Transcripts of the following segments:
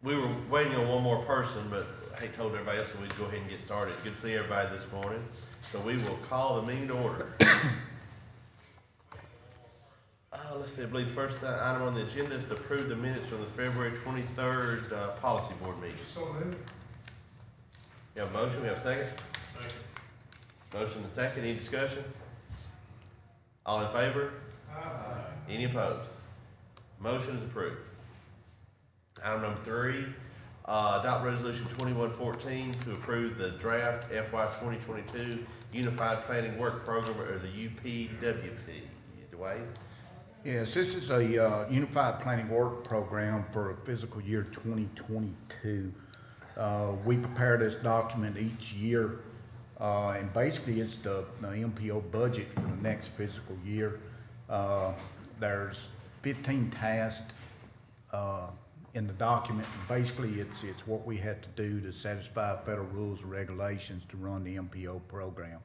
We were waiting on one more person, but I told everybody else that we'd go ahead and get started. Good to see everybody this morning. So we will call the meeting to order. Let's see, I believe the first item on the agenda is to approve the minutes from the February 23rd policy board meeting. So moved. We have a motion, we have a second? Second. Motion and second, any discussion? All in favor? Aye. Any opposed? Motion is approved. Item number 3, adopt resolution 2114 to approve the draft FY 2022 Unified Planning Work Program, or the UPWP. Dwayne? Yes, this is a Unified Planning Work Program for fiscal year 2022. We prepare this document each year, and basically it's the MPO budget for the next fiscal year. There's 15 tasks in the document. Basically, it's what we had to do to satisfy federal rules and regulations to run the MPO program.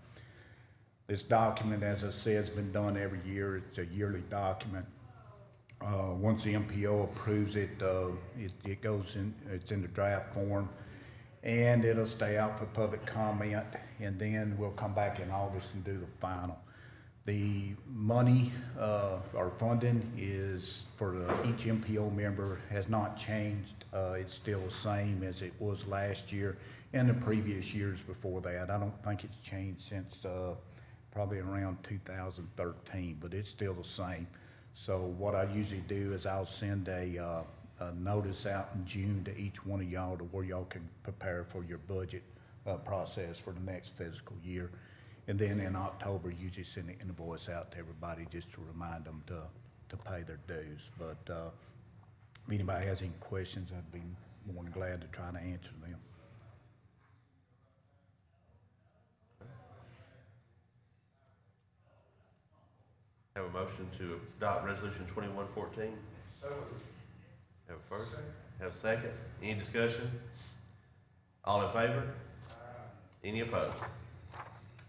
This document, as I said, has been done every year. It's a yearly document. Once the MPO approves it, it goes in. It's in the draft form, and it'll stay out for public comment. And then we'll come back in August and do the final. The money, our funding is for each MPO member has not changed. It's still the same as it was last year and the previous years before that. I don't think it's changed since probably around 2013, but it's still the same. So what I usually do is I'll send a notice out in June to each one of y'all to where y'all can prepare for your budget process for the next fiscal year. And then in October, usually send an invoice out to everybody just to remind them to pay their dues. But if anybody has any questions, I'd be more than glad to try to answer them. Have a motion to adopt resolution 2114. So moved. Have a first? Second. Have a second? Any discussion? All in favor? Any opposed?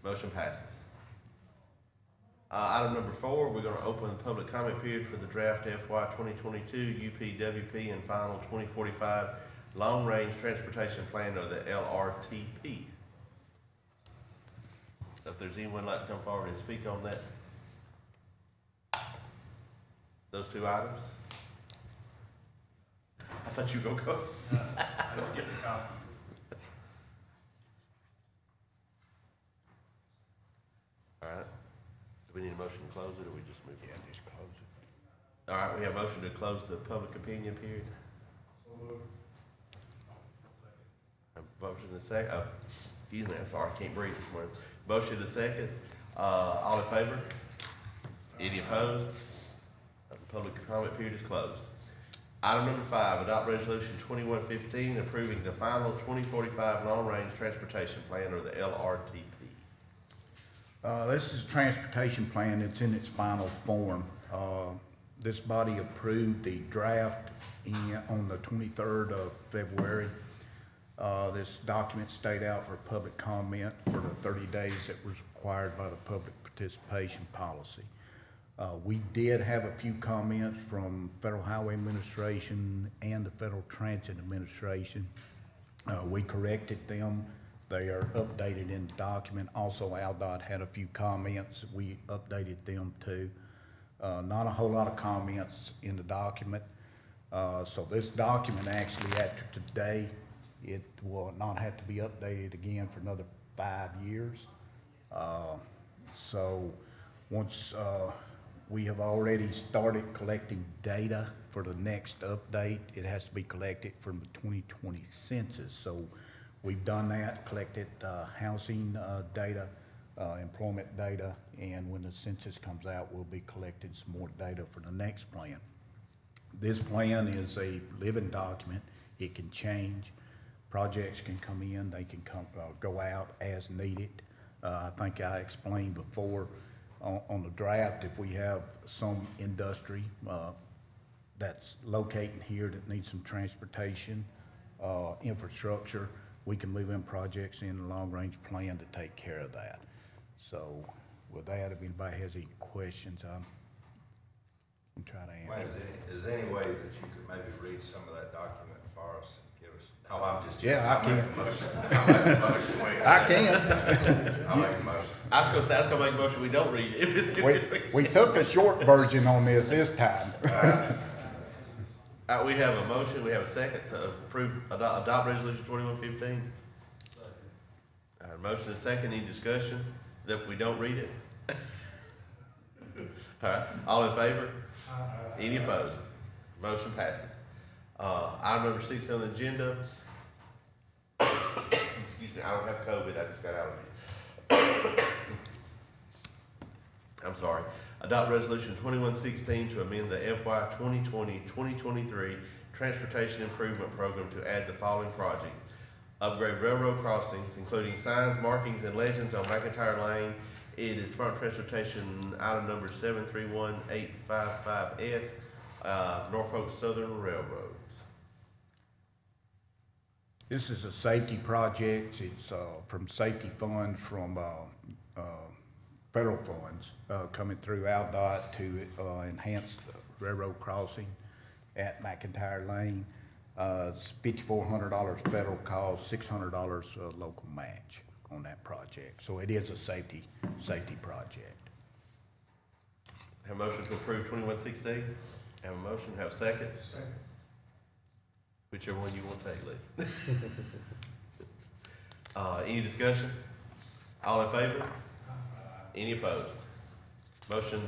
Motion passes. Item number 4, we're going to open the public comment period for the draft FY 2022 UPWP and final 2045 Long Range Transportation Plan, or the LRTP. So if there's anyone who'd like to come forward and speak on that, those two items. I thought you were going to go. I didn't get the copy. All right. Do we need a motion to close it, or we just move it? Yeah, just close it. All right, we have a motion to close the public opinion period. So moved. A motion to second. Oh, excuse me, I'm sorry, I can't breathe this morning. Motion to second. All in favor? Any opposed? The public comment period is closed. Item number 5, adopt resolution 2115 approving the final 2045 Long Range Transportation Plan, or the LRTP. This is a transportation plan. It's in its final form. This body approved the draft on the 23rd of February. This document stayed out for public comment for the 30 days that was required by the public participation policy. We did have a few comments from Federal Highway Administration and the Federal Transit Administration. We corrected them. They are updated in the document. Also, ALDOT had a few comments. We updated them too. Not a whole lot of comments in the document. So this document actually, after today, it will not have to be updated again for another 5 years. So once we have already started collecting data for the next update, it has to be collected from the 2020 census. So we've done that, collected housing data, employment data, and when the census comes out, we'll be collecting some more data for the next plan. This plan is a living document. It can change. Projects can come in, they can go out as needed. I think I explained before on the draft, if we have some industry that's locating here that needs some transportation, infrastructure, we can move in projects in the long-range plan to take care of that. So with that, if anybody has any questions, I'm trying to answer. Wayne, is there any way that you could maybe read some of that document for us and give us, oh, I'm just. Yeah, I I'll can. make a motion. I'll make a motion. Wait, I can. I'll make a motion. I was gonna make a motion, we don't read it. We took a short version on this time. We have a motion, we have a second to approve, adopt resolution 2115. Motion and second, any discussion that we don't read it? All right, all in favor? Any opposed? Motion passes. Item number 6 on the agenda. Excuse me, I don't have COVID, I just got out of it. I'm sorry. Adopt resolution 2116 to amend the FY 2020-2023 Transportation Improvement Program to add the following project. Upgrade railroad crossings, including signs, markings, and legends on McIntyre Lane. It is Department of Transportation item number 731855S, Norfolk Southern Railroad. This is a safety project. It's from safety funds from federal funds coming through AlDOT to enhance the railroad crossing at McIntyre Lane. It's $5,400 federal cost, $600 local match on that project. So it is a safety project. Have a motion to approve 2116? Have a motion, have a second? Second. Whichever one you want to take, Lee. Any discussion? All in favor? Any opposed? Motion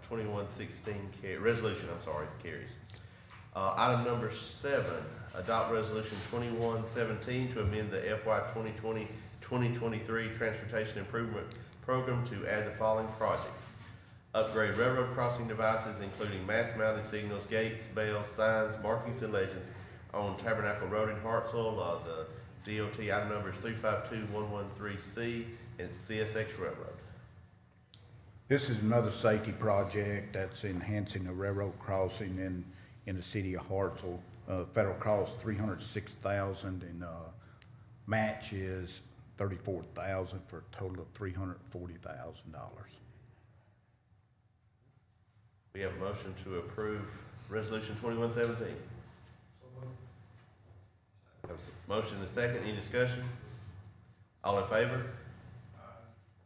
2116 resolution, carries. Item number 7, adopt resolution 2117 to amend the FY 2020-2023 Transportation Improvement Program to add the following project. Upgrade railroad crossing devices, including mass-mounted signals, gates, bells, signs, markings, and legends on Tabernacle Road in Hartsville. The DOT item number is 352113C and CSX Railroad. This is another safety project that's enhancing the railroad crossing in the city of Hartsville. Federal cost $306,000 and match is $34,000 for a total of $340,000. We have a motion to approve resolution 2117. Have a motion and a second. Any discussion? All in favor?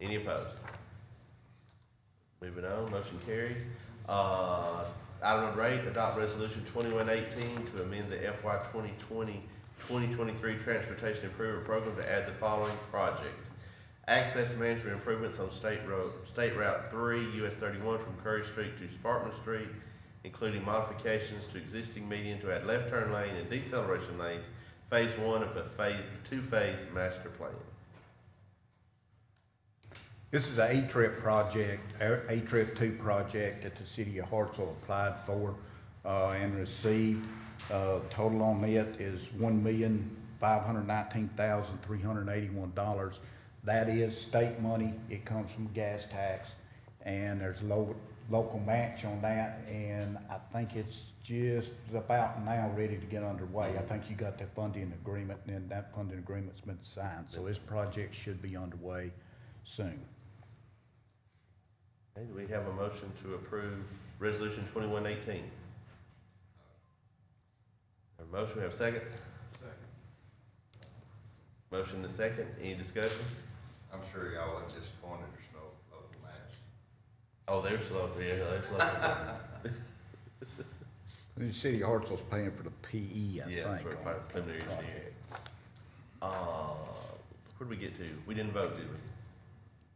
Any opposed? Moving on, motion carries. Item number 8, adopt resolution 2118 to amend the FY 2020-2023 Transportation Improvement Program to add the following projects. Access management improvements on State Route 3, US 31 from Curry Street to Sparkman Street, including modifications to existing median to add left turn lane and deceleration lanes, phase 1 of a two-phase master plan. This is a trip project, A-Trip 2 project that the city of Hartsville applied for and received. Total on it is $1,519,381. That is state money. It comes from gas tax, and there's local match on that. And I think it's just about now ready to get underway. I think you got that funding agreement, and that funding agreement's been signed. So this project should be underway soon. Okay, do we have a motion to approve resolution 2118? Have a motion, we have a second? Second. Motion and a second, any discussion? I'm sure y'all are disappointed there's no local match. Oh, they're slow, yeah, they're slow. The city of Hartsville's paying for the PE, I Yeah, that's think. for part of preliminary engineering. Where did we get to? We didn't vote, did we? Is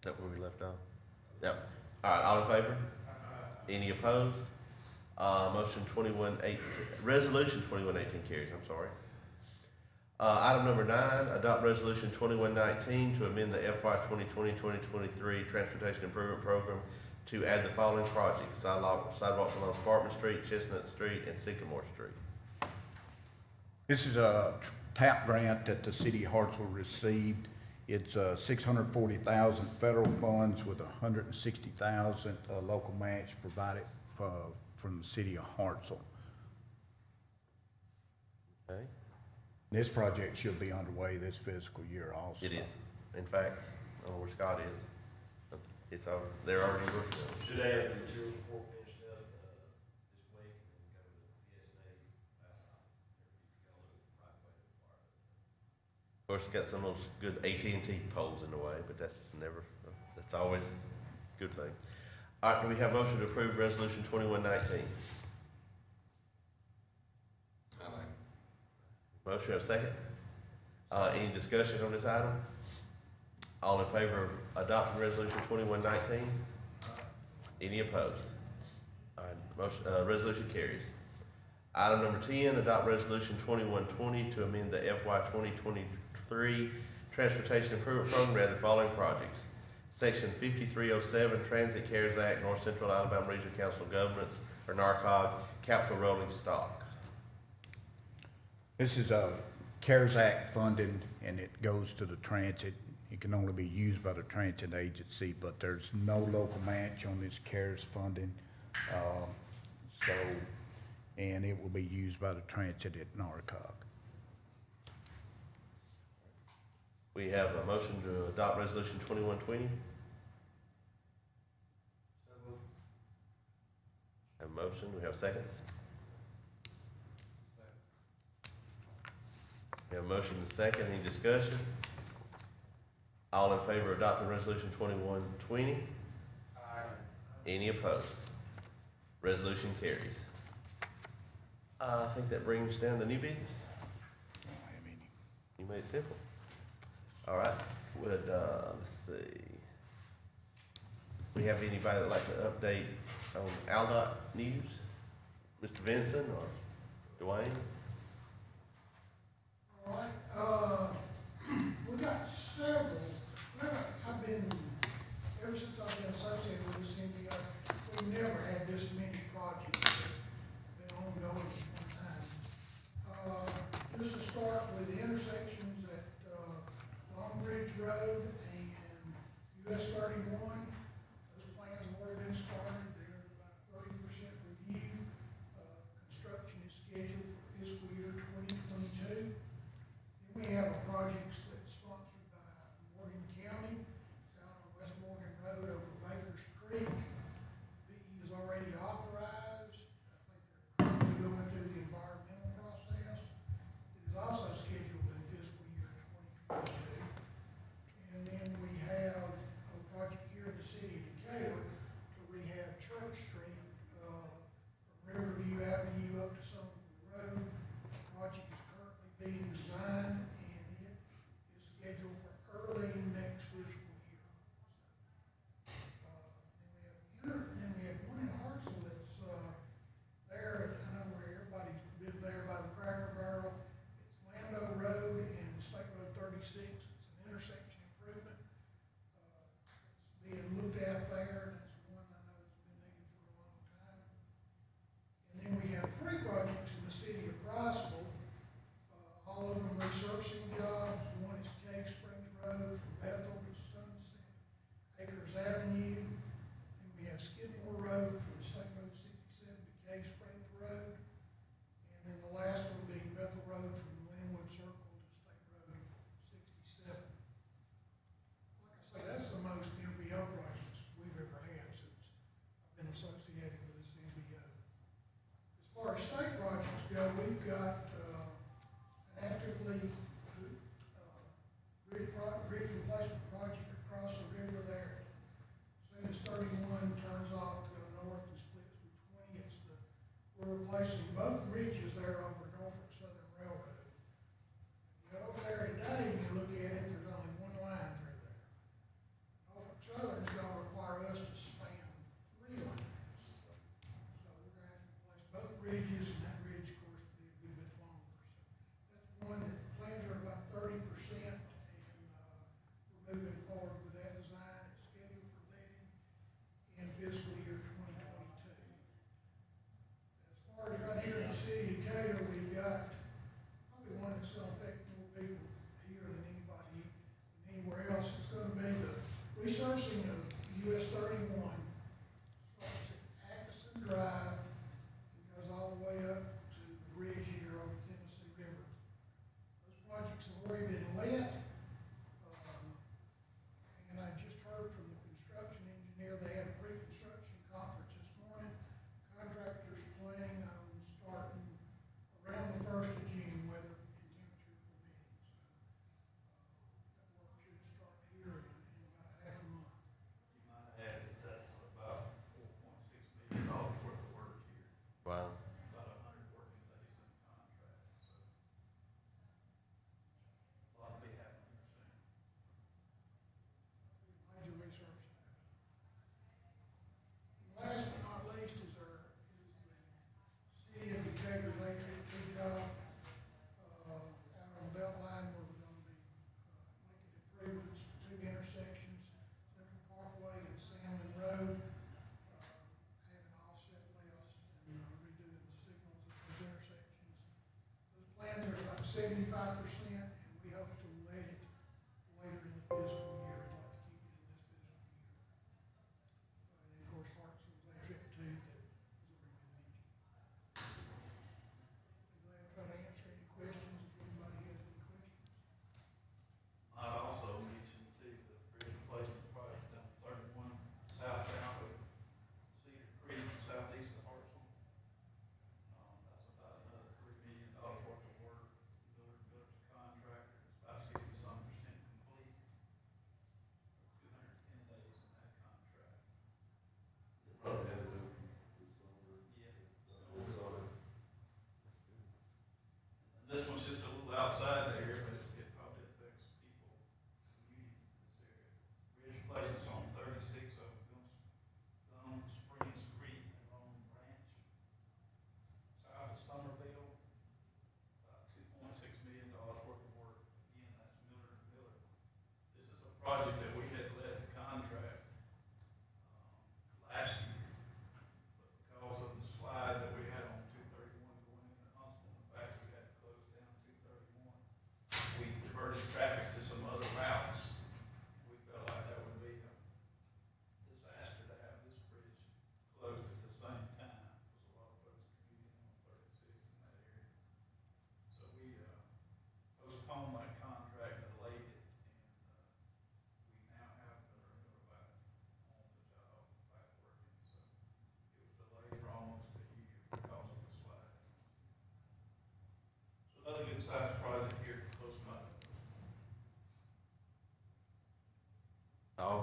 that where we left off? Yep. All right, all in favor? Any opposed? Motion 2118, resolution 2118 carries, I'm sorry. Item number 9, adopt resolution 2119 to amend the FY 2020-2023 Transportation Improvement Program to add the following projects. Sidewalks along Sparkman Street, Chestnut Street, and Sycamore Street. This is a TAP grant that the city of Hartsville received. It's $640,000 federal funds with $160,000 local match provided from the city of Hartsville. Okay, This project should be underway this fiscal year also. it is. In fact, I don't know where Scott is. It's over. They're already working on it. Should have the material report finished up this week and go to the PSA. course, it's got some of those good AT&T poles in the way, but that's always a good thing. All right, do we have a motion to approve resolution 2119? I like. Motion, have a second? Any discussion on this item? All in favor of adopting resolution 2119? Any opposed? All right, motion, resolution carries. Item number 10, adopt resolution 2120 to amend the FY 2023 Transportation Improvement Program rather the following projects. Section 5307, Transit Cares Act, North Central Alabama Regional Council of Governments, or NARCOG, capital rolling stock. This is a CARES Act funding, and it goes to the transit. It can only be used by the transit agency, but there's no local match on this CARES funding. And it will be used by the transit at NARCOG. We have a motion to adopt resolution 2120. Have a motion, we have a second? We have a motion and a second, any discussion? All in favor of adopting resolution 2120? Any opposed? Resolution carries. I think that brings down the new business. I don't have any. You made it simple. All right, would, let's see. We have anybody that'd like to update on ALDOT news? Mr. Vincent or Dwayne? All right, we got several, I've been, ever since I've been associated with this MPO, we've never had this many projects that been ongoing at one time. Just to start with the intersections at, Long Bridge Road and US 31, those plans have already been started, they're about 30% review. Construction is scheduled for fiscal year 2022. We have a project that's sponsored by Morgan County, down on West Morgan Road over Baker's Creek. DE is already authorized. I think they're currently going through the environmental process. It is also scheduled in fiscal year 2022. And then we have a project here in the city of Decatur to rehab Church Street, from Riverview Avenue up to Somerville Road. The project is currently being designed, and it is scheduled for early next fiscal year. Then we have one in Hartselle that's, there, I know where everybody's been there by the Cracker Barrel. It's Lando Road and State Road 36. It's an intersection improvement. It's being looked at there, and it's one I know that's been needed for a long time. And then we have three projects in the city of Priceville, all of them resurfacing jobs. One is Cave Springs Road from Bethel to Sunset Acres Avenue. And we have Skidmore Road from State Road 67 to Cave Springs Road. And then the last one being Bethel Road from Linwood Circle to State Road 67. Like I say, that's the most MPO projects we've ever had since I've been associated with this MPO. As far as state projects go, we've got, an actively, bridge replacement project across the river there. As soon as 31 turns off to go north and splits with 20, we're replacing both bridges there over Norfolk Southern Railroad. You go over there today and you look at it, there's only one line through there. Norfolk Southern's gonna require us to span 3 lines. So we're gonna have to replace both bridges, and that bridge, of course, will be a good bit longer. So that's one that plans are about 30%, and, we're moving forward with that design. It's scheduled for letting in fiscal year 2022. As far as right here in the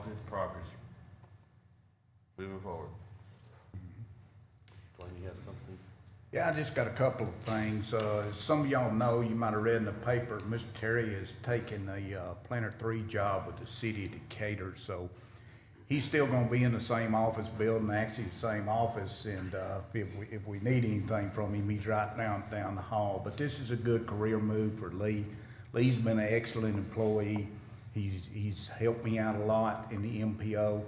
good progress. Moving forward. Dwayne, you have something? Yeah, I just got a couple of things. As some of y'all know, you might have read in the paper, Mr. Terry has taken a Planner 3 job with the city of Decatur, so he's still gonna be in the same office building, actually the same office, and if we need anything from him, he's right down the hall. But this is a good career move for Lee. Lee's been an excellent employee. He's helped me out a lot in the MPO.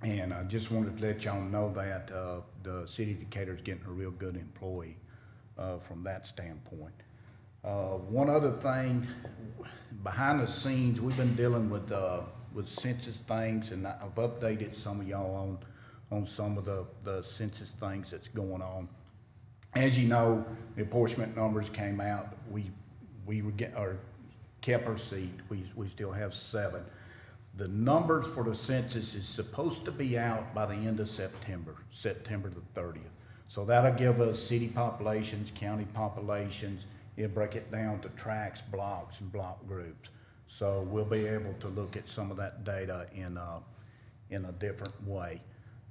And I just wanted to let y'all know that the city of Decatur is getting a real good employee from that standpoint. One other thing, behind the scenes, we've been dealing with census things, and I've updated some of y'all on some of the census things that's going on. As you know, the apportionment numbers came out. We kept our seat. We still have 7. The numbers for the census is supposed to be out by the end of September the 30th. So that'll give us city populations, county populations. It'll break it down to tracts, blocks, and block groups. So we'll be able to look at some of that data in a different way.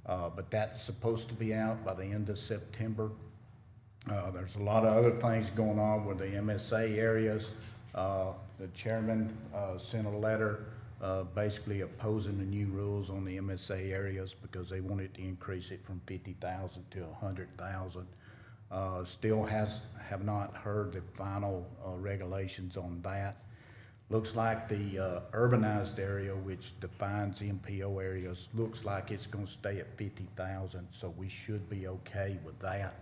But that's supposed to be out by the end of September. There's a lot of other things going on with the MSA areas. The chairman sent a letter basically opposing the new rules on the MSA areas because they wanted to increase it from 50,000 to 100,000. Still have not heard the final regulations on that. Looks like the urbanized area, which defines MPO areas, looks like it's going to stay at 50,000, so we should be okay with that.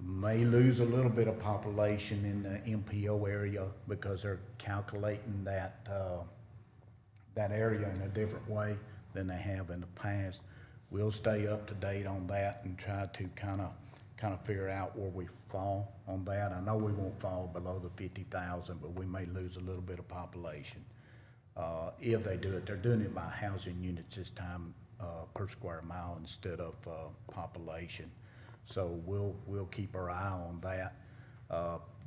May lose a little bit of population in the MPO area because they're calculating that area in a different way than they have in the past. We'll stay up to date on that and try to kind of figure out where we fall on that. I know we won't fall below the 50,000, but we may lose a little bit of population if they do it. They're doing it by housing units this time per square mile instead of population. So we'll keep our eye on that.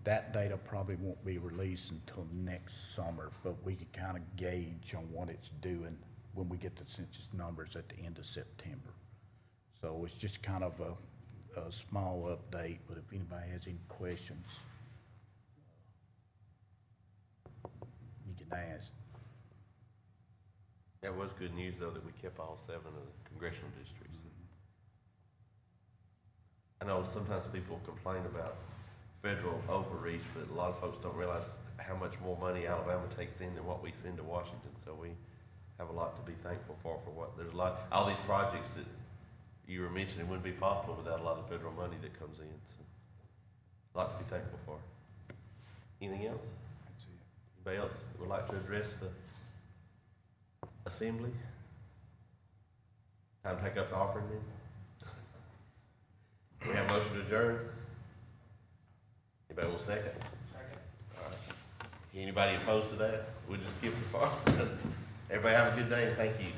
That data probably won't be released until next summer, but we can kind of gauge on what it's doing when we get the census numbers at the end of September. So it's just kind of a small update, but if anybody has any questions, you can ask. That was good news, though, that we kept all 7 of the congressional districts. I know sometimes people complain about federal overreach, but a lot of folks don't realize how much more money Alabama takes in than what we send to Washington. So we have a lot to be thankful for what, there's a lot, all these projects that you were mentioning wouldn't be possible without a lot of federal money that comes in. So a lot to be thankful for. Anything else? That's it. Anybody else would like to address the assembly? Time to take up the offering then? We have a motion to adjourn. Anybody will second? Second. All right. Anybody opposed to that? We'll just skip the part. Everybody have a good day and thank you.